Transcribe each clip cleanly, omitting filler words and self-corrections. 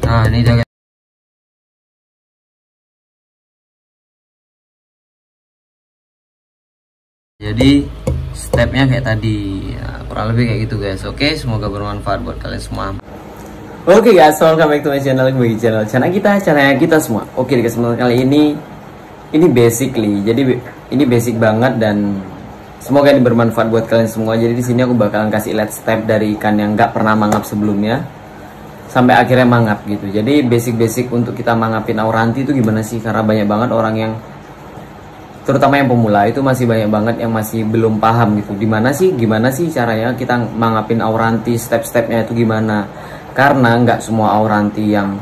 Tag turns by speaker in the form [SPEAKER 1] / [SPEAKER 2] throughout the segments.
[SPEAKER 1] Nah ini dia. Jadi stepnya kayak tadi, ya, kurang lebih kayak gitu guys. Oke, semoga bermanfaat buat kalian semua. Oke guys, welcome back to my channel, channel kita semua. Oke di kesempatan kali ini basically, jadi ini basic banget dan semoga ini bermanfaat buat kalian semua. Jadi di sini aku bakalan kasih lihat step dari ikan yang nggak pernah mangap sebelumnya sampai akhirnya mangap gitu. Jadi basic untuk kita mangapin auranti itu gimana sih? Karena banyak banget orang yang, terutama yang pemula itu masih banyak banget yang masih belum paham gitu. Gimana sih caranya kita mangapin auranti, step-stepnya itu gimana? Karena nggak semua auranti yang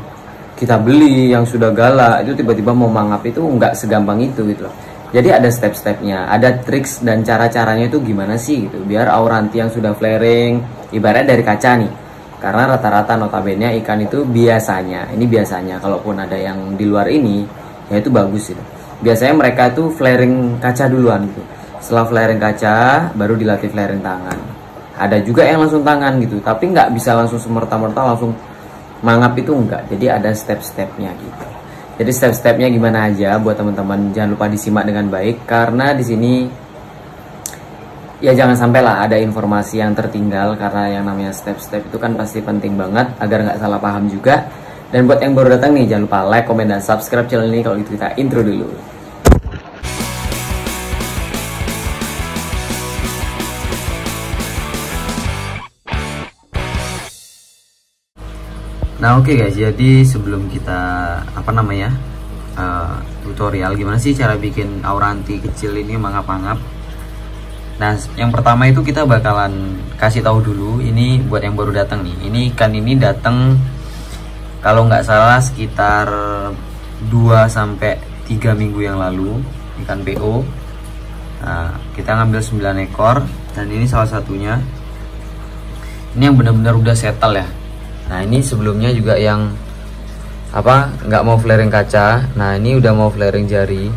[SPEAKER 1] kita beli yang sudah galak itu tiba-tiba mau mangap itu nggak segampang itu gitu loh. Jadi ada step-stepnya, ada triks dan cara-caranya itu gimana sih gitu. Biar auranti yang sudah flaring, ibaratnya dari kaca nih. Karena rata-rata notabene ikan itu biasanya, ini biasanya kalaupun ada yang di luar ini, ya itu bagus gitu. Biasanya mereka tuh flaring kaca duluan gitu. Setelah flaring kaca baru dilatih flaring tangan. Ada juga yang langsung tangan gitu, tapi nggak bisa langsung semerta-merta langsung mangap itu enggak. Jadi ada step-stepnya gitu. Jadi step-stepnya gimana aja buat teman-teman, jangan lupa disimak dengan baik karena di sini ya jangan sampailah ada informasi yang tertinggal, karena yang namanya step-step itu kan pasti penting banget agar nggak salah paham juga. Dan buat yang baru datang nih, jangan lupa like, komen, dan subscribe channel ini. Kalau gitu kita intro dulu. Nah oke guys, jadi sebelum kita tutorial gimana sih cara bikin auranti kecil ini mangap-mangap. Nah yang pertama itu kita bakalan kasih tahu dulu, ini buat yang baru datang nih. Ini ikan ini datang kalau nggak salah sekitar 2-3 minggu yang lalu, ikan PO. Nah, kita ngambil 9 ekor dan ini salah satunya. Ini yang benar-benar udah settle ya. Nah, ini sebelumnya juga yang nggak mau flaring kaca. Nah, ini udah mau flaring jari.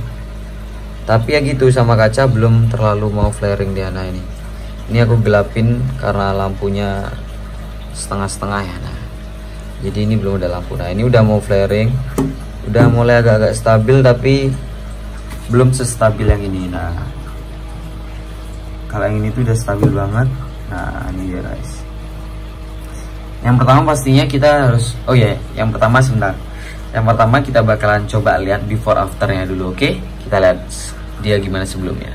[SPEAKER 1] Tapi ya gitu, sama kaca belum terlalu mau flaring dia. Nah, ini aku gelapin karena lampunya setengah-setengah ya. Nah, jadi ini belum ada lampu. Nah ini udah mau flaring, udah mulai agak-agak stabil tapi belum sestabil yang ini. Nah kalau yang ini tuh udah stabil banget. Nah ini dia guys. Yang pertama pastinya kita harus, yang pertama kita bakalan coba lihat before afternya dulu. Oke, kita lihat dia gimana sebelumnya.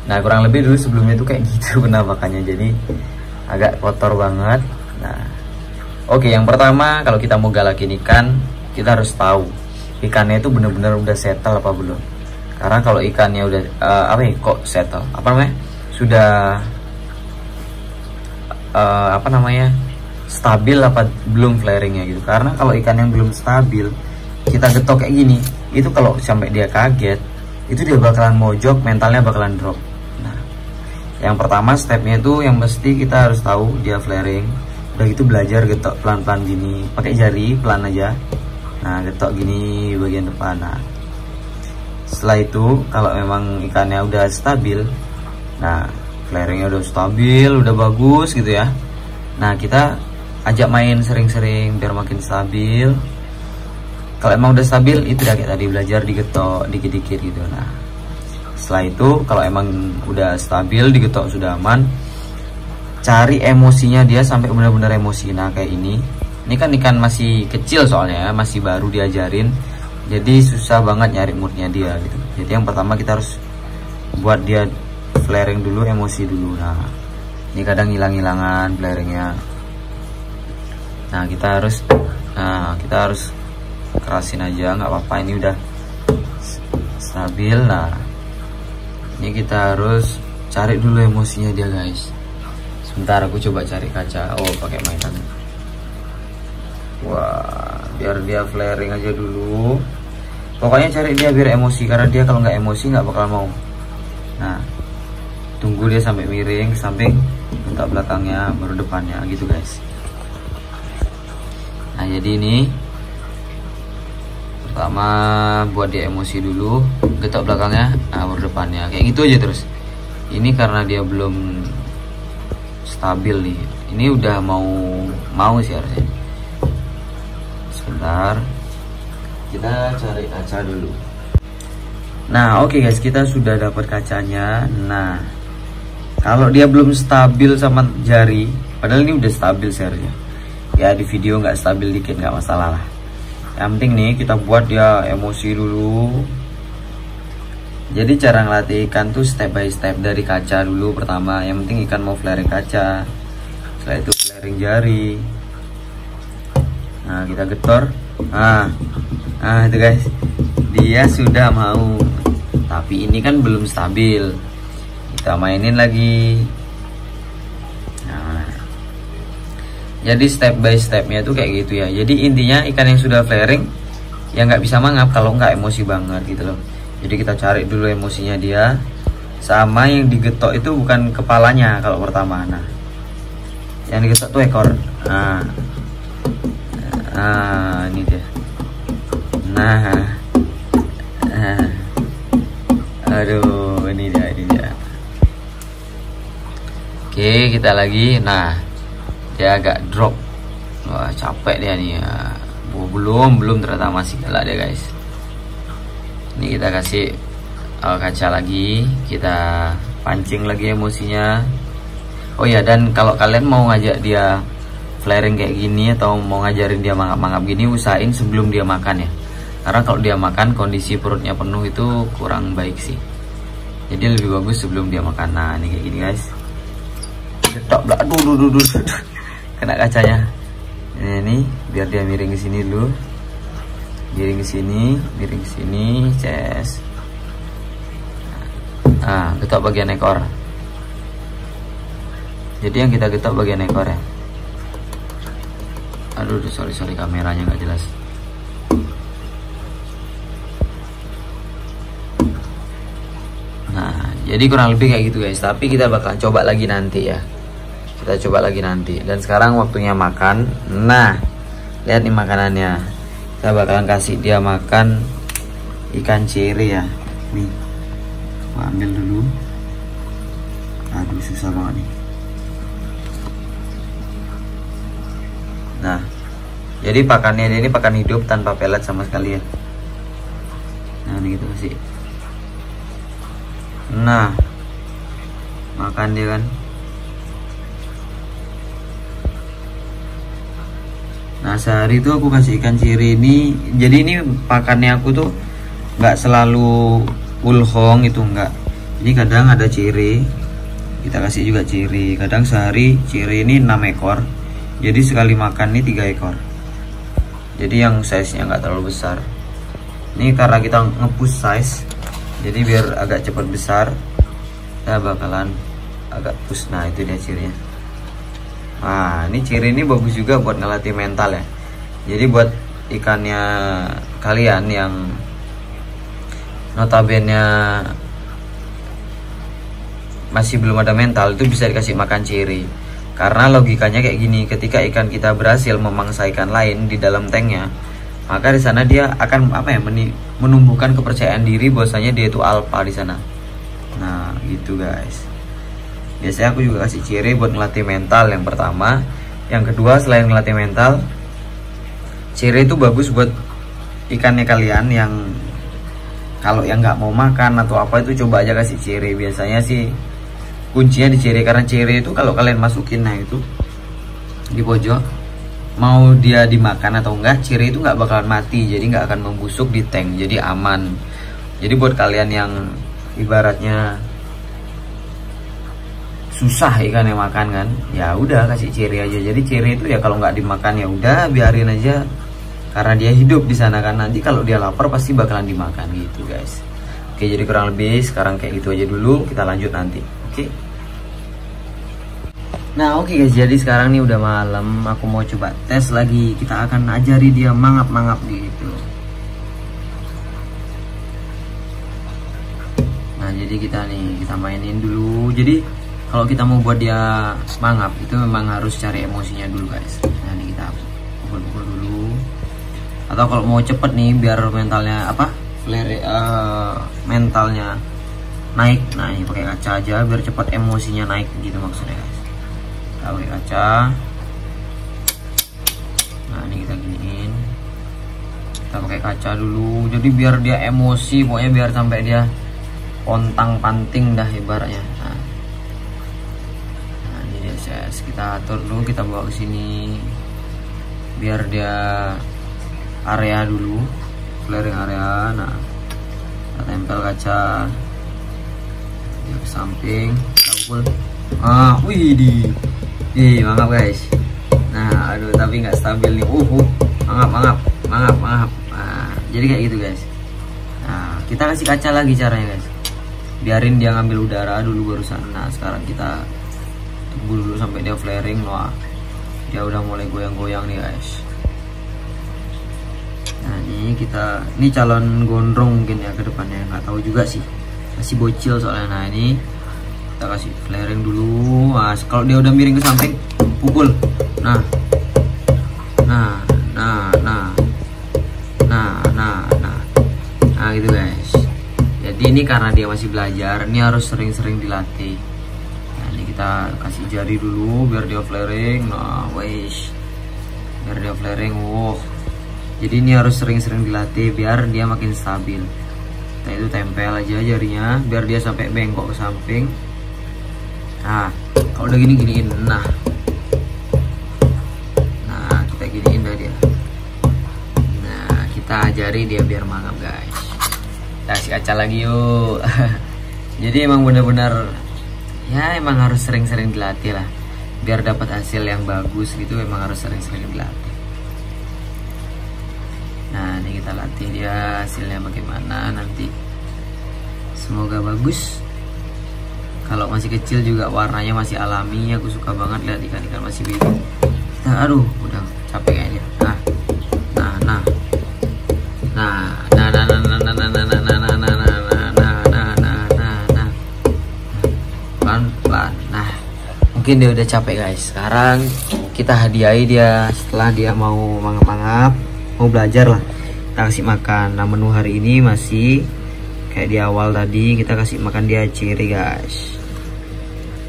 [SPEAKER 1] Nah kurang lebih dulu sebelumnya tuh kayak gitu penampakannya, jadi agak kotor banget. Nah oke, yang pertama kalau kita mau galakin ikan, kita harus tahu ikannya itu bener-bener udah settle apa belum. Karena kalau ikannya udah settle, sudah stabil apa belum flaringnya gitu. Karena kalau ikan yang belum stabil kita getok kayak gini, itu kalau sampai dia kaget itu dia bakalan mojok, mentalnya bakalan drop. Yang pertama stepnya itu yang mesti kita harus tahu dia flaring. Udah gitu belajar getok pelan-pelan gini, pakai jari pelan aja. Nah getok gini bagian depan. Nah setelah itu kalau memang ikannya udah stabil, nah flaringnya udah stabil, udah bagus gitu ya. Nah kita ajak main sering-sering biar makin stabil. Kalau emang udah stabil itu udah kayak tadi, belajar digetok dikit-dikit gitu. Nah setelah itu kalau emang udah stabil, digetok sudah aman, cari emosinya dia sampai benar-benar emosi. Nah kayak ini kan ikan masih kecil soalnya ya, masih baru diajarin, jadi susah banget nyari moodnya dia gitu. Jadi yang pertama kita harus buat dia flaring dulu, emosi dulu. Nah ini kadang hilang-hilangan flaringnya. Nah kita harus kerasin aja, nggak apa-apa, ini udah stabil. Nah ini kita harus cari dulu emosinya dia guys. Sebentar aku coba cari kaca. Pakai mainan. Wah, biar dia flaring aja dulu. Pokoknya cari dia biar emosi, karena dia kalau nggak emosi nggak bakal mau. Nah tunggu dia sampai miring ke samping, bentak belakangnya baru depannya gitu guys. Nah jadi ini Pertama buat dia emosi dulu, getok belakangnya, nah baru depannya, kayak gitu aja terus. Ini karena dia belum stabil nih. Ini udah mau sih harusnya. Sebentar, kita cari kaca dulu. Nah oke guys, kita sudah dapat kacanya. Nah kalau dia belum stabil sama jari, padahal ini udah stabil seharusnya ya, di video nggak stabil dikit nggak masalah lah. Yang penting nih kita buat dia emosi dulu. Jadi cara ngelatih ikan tuh step by step, dari kaca dulu pertama. Yang penting ikan mau flaring kaca, setelah itu flaring jari. Nah kita getor. Nah itu guys, dia sudah mau. Tapi ini kan belum stabil, kita mainin lagi. Nah jadi step by stepnya tuh kayak gitu ya. Jadi intinya ikan yang sudah flaring ya nggak bisa mangap kalau nggak emosi banget gitu loh. Jadi kita cari dulu emosinya dia. Sama yang digetok itu bukan kepalanya kalau pertama. Nah yang digetok tuh ekor. Nah ini dia. Aduh ini dia. Oke kita lagi. Nah dia agak drop. Wah capek dia nih ya. Belum ternyata masih galak dia guys. Ini kita kasih kaca lagi, kita pancing lagi emosinya. Oh ya, dan kalau kalian mau ngajak dia flaring kayak gini atau mau ngajarin dia mangap-mangap gini, usahain sebelum dia makan ya. Karena kalau dia makan kondisi perutnya penuh itu kurang baik sih. Jadi lebih bagus sebelum dia makan. Nah ini kayak gini guys. Getok belakang, aduh. Kena kacanya. Ini biar dia miring ke sini dulu. Miring ke sini, ces. Nah, getok bagian ekor. Jadi yang kita getok bagian ekor ya. Aduh, sorry kameranya nggak jelas. Nah, jadi kurang lebih kayak gitu guys. Tapi kita bakal coba lagi nanti ya. Dan sekarang waktunya makan. Nah lihat nih makanannya. Kita bakalan kasih dia makan ikan cere ya. Nih gua ambil dulu. Aduh susah banget nih. Nah jadi pakannya ini pakan hidup tanpa pelet sama sekali ya. Nah ini kita kasih. Nah makan dia kan. Nah sehari itu aku kasih ikan cere ini. Jadi ini pakannya aku tuh nggak selalu ulhong itu enggak. Ini kadang ada cere, kita kasih juga cere. Kadang sehari cere ini 6 ekor. Jadi sekali makan ini 3 ekor. Jadi yang size nya nggak terlalu besar. Ini karena kita nge-push size, jadi biar agak cepat besar, kita bakalan agak push. Nah itu dia cirenya. Nah ini ciri ini bagus juga buat ngelatih mental ya. Jadi buat ikannya kalian yang notabene masih belum ada mental, itu bisa dikasih makan ciri. Karena logikanya kayak gini, ketika ikan kita berhasil memangsa ikan lain di dalam tanknya, maka di sana dia akan menumbuhkan kepercayaan diri bahwasanya dia itu alpha di sana. Nah gitu guys. Biasanya aku juga kasih ciri buat ngelatih mental yang pertama. Yang kedua, selain ngelatih mental, ciri itu bagus buat ikannya kalian yang kalau yang nggak mau makan atau apa itu coba aja kasih ciri. Biasanya sih kuncinya di ciri, karena ciri itu kalau kalian masukin nah itu di pojok, mau dia dimakan atau enggak, ciri itu nggak bakalan mati, jadi nggak akan membusuk di tank, jadi aman. Jadi buat kalian yang ibaratnya susah ikan yang makan kan, ya udah kasih ciri aja. Jadi ciri itu ya kalau nggak dimakan ya udah biarin aja, karena dia hidup di sana kan. Nanti kalau dia lapar pasti bakalan dimakan gitu guys. Oke, jadi kurang lebih sekarang kayak gitu aja dulu, kita lanjut nanti. Oke. Nah oke guys, jadi sekarang nih udah malam, aku mau coba tes lagi. Kita akan ajari dia mangap-mangap gitu. Nah jadi kita mainin dulu. Jadi kalau kita mau buat dia mangap itu memang harus cari emosinya dulu guys. Nah ini kita pukul-pukul dulu, atau Atau kalau mau cepet nih biar mentalnya apa, mentalnya naik, nah ini pakai kaca aja biar cepat emosinya naik gitu maksudnya guys. Kita pakai kaca. Nah ini kita giniin, kita pakai kaca dulu jadi biar dia emosi, pokoknya biar sampai dia pontang panting dah ibaratnya. Nah ini dia guys, kita atur dulu, kita bawa ke sini biar dia area dulu, flaring area. Nah kita tempel kaca ke samping, kita pukul. Wih mangap guys. Nah aduh tapi nggak stabil nih. Mangap. Nah, jadi kayak gitu guys. Nah kita kasih kaca lagi caranya guys, biarin dia ngambil udara dulu barusan. Nah sekarang kita tunggu dulu sampai dia flaring. Wah dia udah mulai goyang-goyang nih guys. Nah ini calon gondrong mungkin ya ke depannya, nggak tahu juga sih, masih bocil soalnya. Nah ini kita kasih flaring dulu. Nah kalau dia udah miring ke samping, pukul. Nah gitu guys. Jadi ini karena dia masih belajar, ini harus sering-sering dilatih. Nah ini kita kasih jari dulu biar dia flaring. Nah wes, biar dia flaring. Jadi ini harus sering-sering dilatih biar dia makin stabil. Kita itu tempel aja jarinya biar dia sampai bengkok ke samping. Nah kalau udah giniin, nah kita giniin dah dia. Nah kita ajari dia biar mangap guys. Kita kasih kaca lagi yuk. Jadi emang bener-bener ya emang harus sering-sering dilatih lah biar dapat hasil yang bagus gitu. Emang harus sering-sering dilatih. Nah ini kita latih dia hasilnya bagaimana nanti, semoga bagus. Kalau masih kecil juga warnanya masih alami, aku suka banget lihat ikan-ikan masih baby. Aduh udah capek kayaknya. Pelan-pelan. Nah mungkin dia udah capek guys. Sekarang kita hadiahi dia setelah dia mau mangap-mangap, mau belajar lah, kita kasih makan. Nah menu hari ini masih kayak di awal tadi, kita kasih makan dia ciri guys.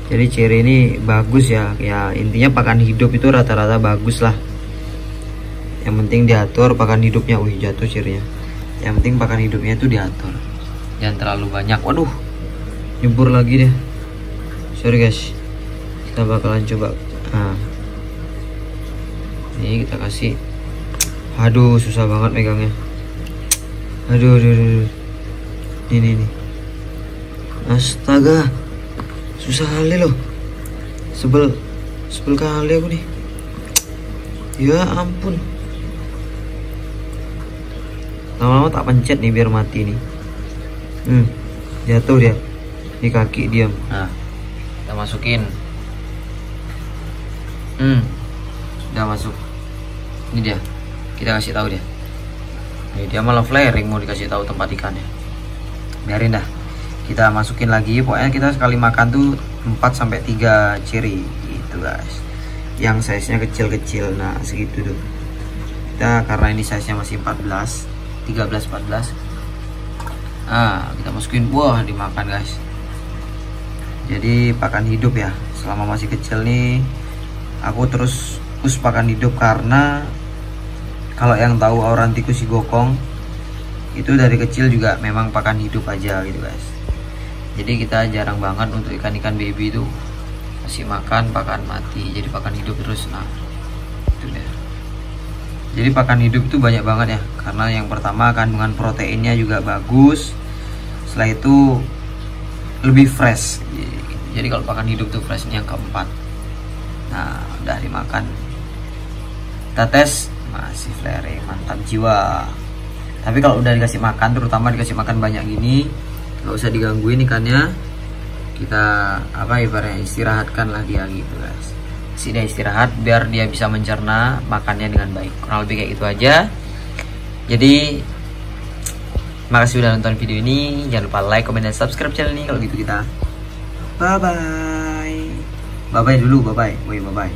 [SPEAKER 1] Jadi ciri ini bagus ya, intinya pakan hidup itu rata-rata bagus lah. Yang penting diatur pakan hidupnya. Wih jatuh cirinya. Yang penting pakan hidupnya itu diatur, jangan terlalu banyak. Waduh nyebur lagi deh, sorry guys. Kita bakalan coba. Nah ini kita kasih. Aduh susah banget megangnya. Aduh. Ini astaga, susah kali loh. Sebel kali aku nih. Ya ampun. Lama-lama tak pencet nih biar mati nih. Jatuh dia di kaki diam. Nah kita masukin. Udah masuk. Ini dia, kita kasih tahu dia. Nih dia malah flaring mau dikasih tahu tempat ikannya. Biarin dah, kita masukin lagi. Pokoknya kita sekali makan tuh 4-3 ciri gitu guys, yang size nya kecil-kecil. Nah segitu tuh kita, karena ini size nya masih 13-14. Kita masukin. Wah dimakan guys. Jadi pakan hidup ya, selama masih kecil nih aku terus push pakan hidup, karena kalau yang tahu Aurantikus sigokong itu dari kecil juga memang pakan hidup aja gitu guys. Jadi kita jarang banget untuk ikan-ikan baby itu kasih makan pakan mati, jadi pakan hidup terus. Nah itu deh. Jadi pakan hidup itu banyak banget ya, karena yang pertama kandungan proteinnya juga bagus, setelah itu lebih fresh. Jadi kalau pakan hidup tuh freshnya yang keempat. Nah udah dimakan, kita tes masih flaring, mantap jiwa. Tapi kalau udah dikasih makan, terutama dikasih makan banyak gini, nggak usah digangguin ikannya. Kita ibaratnya istirahatkan lah dia gitu guys. Dia istirahat biar dia bisa mencerna makannya dengan baik. Kurang lebih kayak gitu aja. Jadi makasih udah nonton video ini. Jangan lupa like, comment, dan subscribe channel ini. Kalau gitu kita bye bye dulu, bye bye.